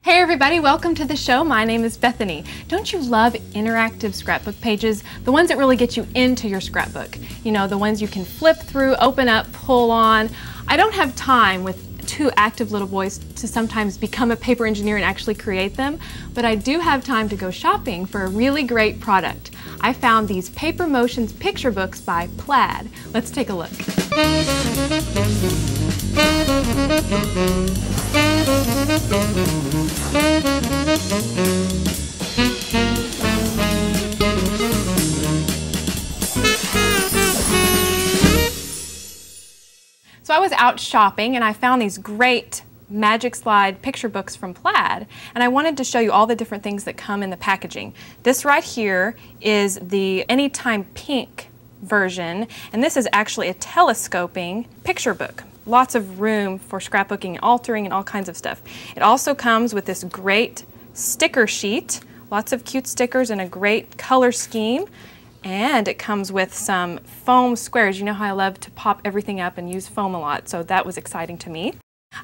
Hey everybody, welcome to the show. My name is Bethany. Don't you love interactive scrapbook pages? The ones that really get you into your scrapbook. You know, the ones you can flip through, open up, pull on. I don't have time with two active little boys to sometimes become a paper engineer and actually create them, but I do have time to go shopping for a really great product. I found these Paper Motions picture books by Plaid. Let's take a look. So I was out shopping and I found these great Magic Slide picture books from Plaid, and I wanted to show you all the different things that come in the packaging. This right here is the Anytime Pink version, and this is actually a telescoping picture book. Lots of room for scrapbooking and altering and all kinds of stuff. It also comes with this great sticker sheet, lots of cute stickers and a great color scheme. And it comes with some foam squares. You know how I love to pop everything up and use foam a lot, so that was exciting to me.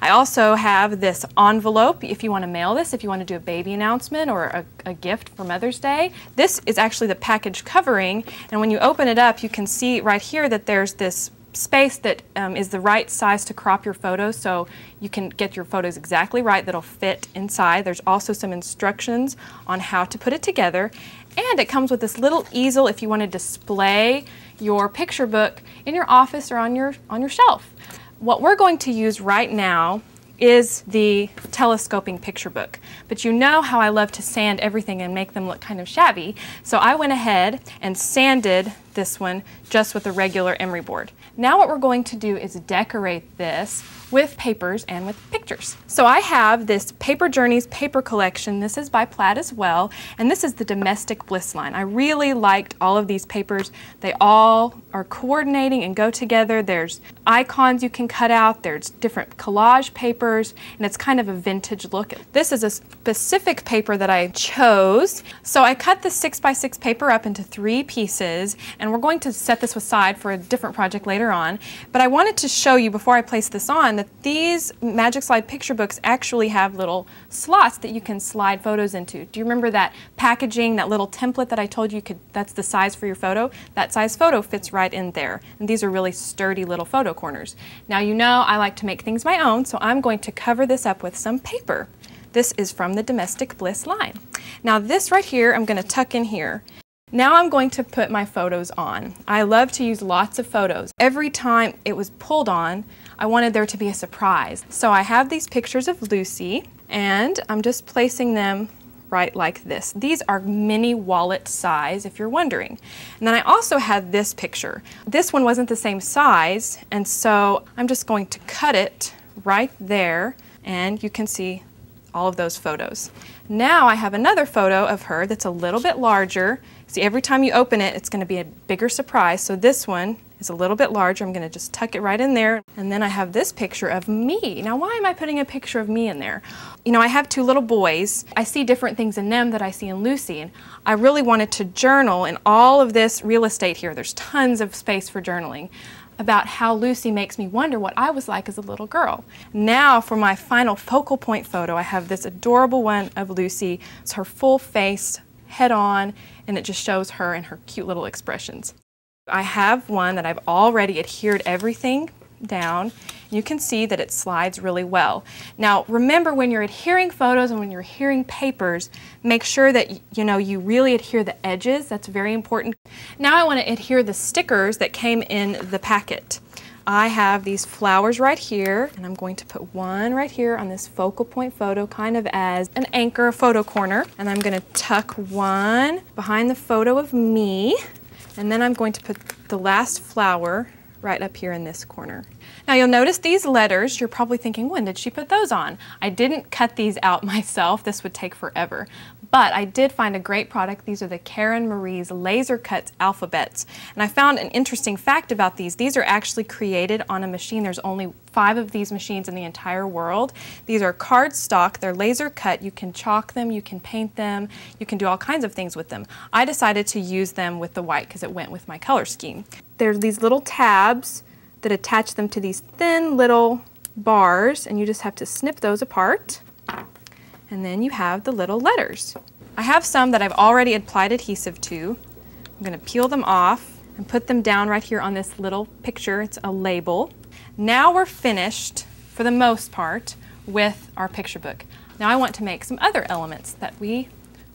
I also have this envelope if you want to mail this, if you want to do a baby announcement or a gift for Mother's Day. This is actually the package covering, and when you open it up, you can see right here that there's this space that is the right size to crop your photos, so you can get your photos exactly right that'll fit inside. There's also some instructions on how to put it together, and it comes with this little easel if you want to display your picture book in your office or on your shelf. What we're going to use right now is the telescoping picture book. But you know how I love to sand everything and make them look kind of shabby, so I went ahead and sanded this one just with a regular emery board. Now what we're going to do is decorate this with papers and with pictures. So I have this Paper Journeys paper collection. This is by Plaid as well, and this is the Domestic Bliss line. I really liked all of these papers. They all are coordinating and go together. There's icons you can cut out, there's different collage papers, and it's kind of a vintage look. This is a specific paper that I chose. So I cut the 6x6 paper up into 3 pieces, and we're going to set this aside for a different project later on. But I wanted to show you before I place this on that these Magic Slide picture books actually have little slots that you can slide photos into. Do you remember that packaging, that little template that I told you that's the size for your photo? That size photo fits right in there. And these are really sturdy little photo corners. Now you know I like to make things my own, so I'm going to cover this up with some paper. This is from the Domestic Bliss line. Now this right here I'm going to tuck in here. Now I'm going to put my photos on. I love to use lots of photos. Every time it was pulled on, I wanted there to be a surprise. So I have these pictures of Lucy, and I'm just placing them right like this. These are mini wallet size, if you're wondering. And then I also had this picture. This one wasn't the same size, and so I'm just going to cut it right there, and you can see all of those photos. Now I have another photo of her that's a little bit larger. See, every time you open it, it's going to be a bigger surprise. So this one is a little bit larger. I'm going to just tuck it right in there. And then I have this picture of me. Now, why am I putting a picture of me in there? You know, I have 2 little boys. I see different things in them that I see in Lucy. And I really wanted to journal in all of this real estate here. There's tons of space for journaling about how Lucy makes me wonder what I was like as a little girl. Now for my final focal point photo, I have this adorable one of Lucy. It's her full face, head on, and it just shows her and her cute little expressions. I have one that I've already adhered everything down. You can see that it slides really well. Now remember, when you're adhering photos and when you're adhering papers, make sure that you really adhere the edges. That's very important. Now I want to adhere the stickers that came in the packet. I have these flowers right here, and I'm going to put one right here on this focal point photo, kind of as an anchor, a photo corner. And I'm going to tuck one behind the photo of me, and then I'm going to put the last flower right up here in this corner. Now you'll notice these letters. You're probably thinking, when did she put those on? I didn't cut these out myself. This would take forever. But I did find a great product. These are the Karen Marie's Laser Cuts alphabets. And I found an interesting fact about these. These are actually created on a machine. There's only 5 of these machines in the entire world. These are cardstock. They're laser cut. You can chalk them, you can paint them, you can do all kinds of things with them. I decided to use them with the white because it went with my color scheme. There's these little tabs that attach them to these thin little bars, and you just have to snip those apart. And then you have the little letters. I have some that I've already applied adhesive to. I'm going to peel them off and put them down right here on this little picture. It's a label. Now we're finished, for the most part, with our picture book. Now I want to make some other elements that we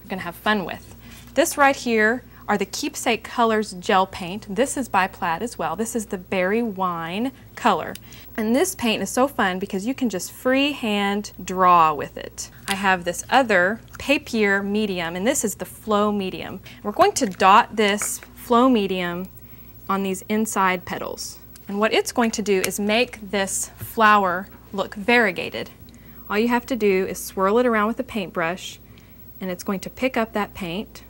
are going to have fun with. This right here are the Keepsake Colors gel paint. This is by Plaid as well. This is the berry wine color. And this paint is so fun because you can just freehand draw with it. I have this other papier medium, and this is the flow medium. We're going to dot this flow medium on these inside petals. And what it's going to do is make this flower look variegated. All you have to do is swirl it around with a paintbrush, and it's going to pick up that paint,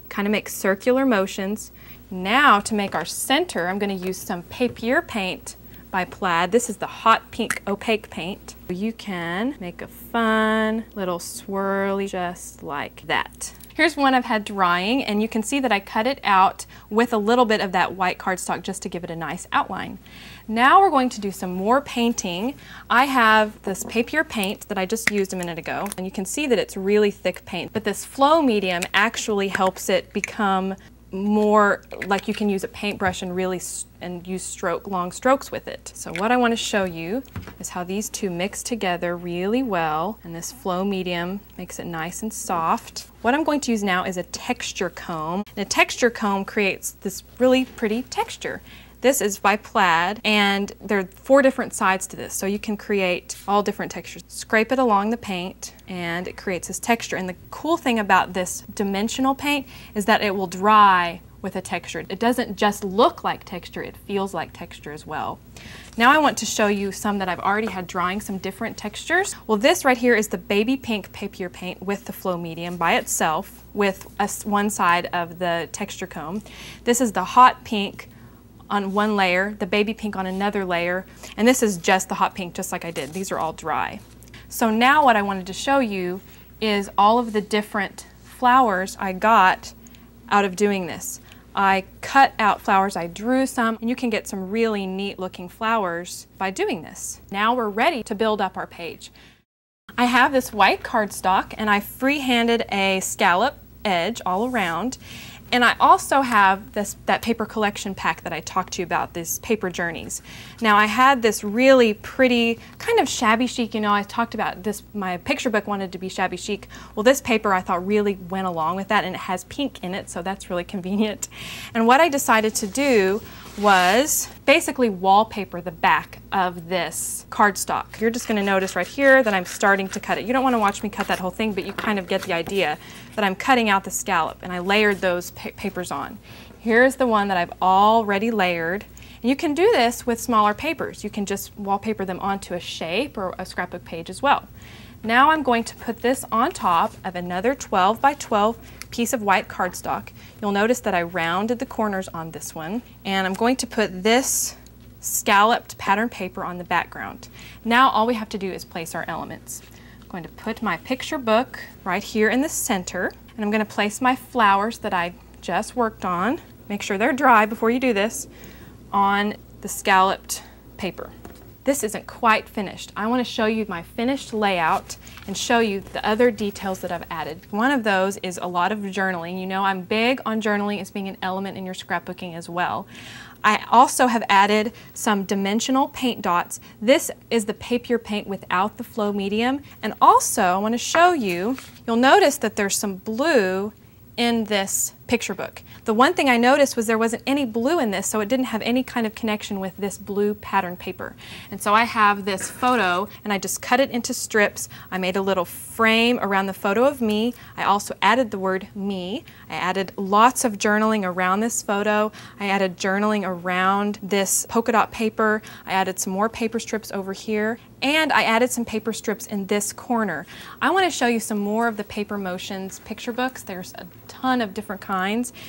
kind of make circular motions. Now to make our center, I'm going to use some papier paint by Plaid. This is the hot pink opaque paint. You can make a fun little swirly just like that. Here's one I've had drying, and you can see that I cut it out with a little bit of that white cardstock just to give it a nice outline. Now we're going to do some more painting. I have this papier paint that I just used a minute ago, and you can see that it's really thick paint, but this flow medium actually helps it become more like you can use a paintbrush and really use long strokes with it. So what I want to show you is how these two mix together really well, and this flow medium makes it nice and soft. What I'm going to use now is a texture comb. And a texture comb creates this really pretty texture. This is by Plaid, and there are 4 different sides to this, so you can create all different textures. Scrape it along the paint, and it creates this texture. And the cool thing about this dimensional paint is that it will dry with a texture. It doesn't just look like texture, it feels like texture as well. Now I want to show you some that I've already had drying, some different textures. Well, this right here is the baby pink papier paint with the flow medium by itself with one side of the texture comb. This is the hot pink on one layer, the baby pink on another layer, and this is just the hot pink, just like I did. These are all dry. So now what I wanted to show you is all of the different flowers I got out of doing this. I cut out flowers, I drew some, and you can get some really neat looking flowers by doing this. Now we're ready to build up our page. I have this white cardstock, and I free-handed a scallop edge all around. And I also have that paper collection pack that I talked to you about, these paper journeys. Now I had this really pretty, kind of shabby chic, you know, I talked about this, my picture book wanted to be shabby chic. Well, this paper I thought really went along with that, and it has pink in it, so that's really convenient. And what I decided to do was basically wallpaper the back of this cardstock. You're just going to notice right here that I'm starting to cut it. You don't want to watch me cut that whole thing, but you kind of get the idea that I'm cutting out the scallop, and I layered those papers on. Here's the one that I've already layered. And you can do this with smaller papers. You can just wallpaper them onto a shape or a scrapbook page as well. Now I'm going to put this on top of another 12 by 12 piece of white cardstock. You'll notice that I rounded the corners on this one, and I'm going to put this scalloped pattern paper on the background. Now all we have to do is place our elements. I'm going to put my picture book right here in the center, and I'm going to place my flowers that I just worked on, make sure they're dry before you do this, on the scalloped paper. This isn't quite finished. I want to show you my finished layout and show you the other details that I've added. One of those is a lot of journaling. You know I'm big on journaling as being an element in your scrapbooking as well. I also have added some dimensional paint dots. This is the papier paint without the flow medium. And also I want to show you, you'll notice that there's some blue in this picture book. The one thing I noticed was there wasn't any blue in this, so it didn't have any kind of connection with this blue pattern paper. And so I have this photo, and I just cut it into strips. I made a little frame around the photo of me. I also added the word me. I added lots of journaling around this photo. I added journaling around this polka dot paper. I added some more paper strips over here, and I added some paper strips in this corner. I want to show you some more of the Paper Motions picture books. There's a ton of different kinds.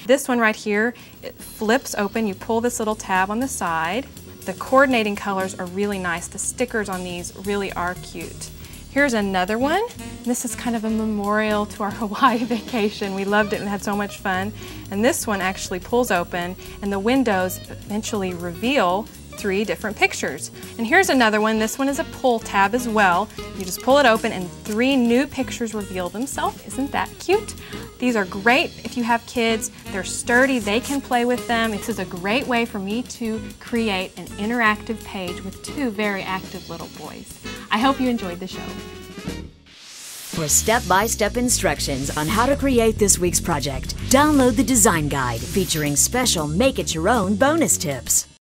This one right here, it flips open. You pull this little tab on the side. The coordinating colors are really nice. The stickers on these really are cute. Here's another one. This is kind of a memorial to our Hawaii vacation. We loved it and had so much fun. And this one actually pulls open, and the windows eventually reveal 3 different pictures. And here's another one. This one is a pull tab as well. You just pull it open and 3 new pictures reveal themselves. Isn't that cute? These are great if you have kids. They're sturdy, they can play with them. This is a great way for me to create an interactive page with 2 very active little boys. I hope you enjoyed the show. For step-by-step instructions on how to create this week's project, download the design guide featuring special make-it-your-own bonus tips.